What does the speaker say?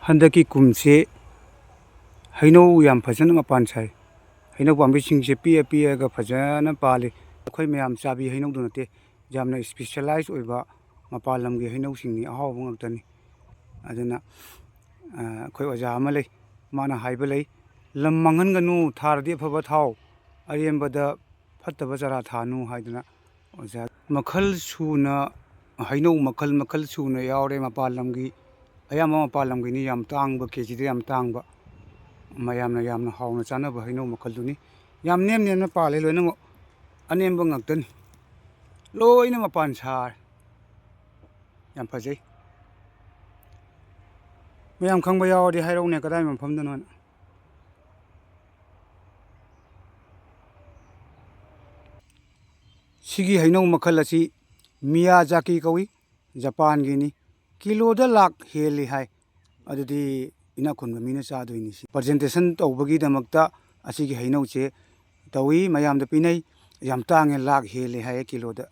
हंदकी कुमसे हैनौ याम फजन मपान साइ हैनौ पाम्बिसिंगसे पिए पिएगा फजन पाले अखोय मयाम चाबी हैनौ दु नते यामना स्पेशलाइज ओइबा मपान लमगे हैनौ सिंगनि अहाव ngakतनि अदना अखोय ओजा अमा लै माना हाइबा लै लम मंगनगनु थारदि फबा थाव अरेमबदा फत्तबा जरा थानु हाइदना ओजा मखल सुना हैनौ मखल मखल सुना यावरे मपान लमगी अयामा मपान लमगिनि याम तांगबा केजीदे याम तांगबा mayamna yamna hawna chanaba haino makhaluni yam nem nem na pale loina mo anemba ngaktan loina mapan sar yam phajai mayam khangba yawdi hairone kadai mafam da non sigi haino makhal asi miyazaki kawi japan gini kilo da lak heli hai adudi ina khunba mina cha doini si presentation tawbagi damakta asigi haino che tawi mayam da pinai yam tange lak heli hai kilo da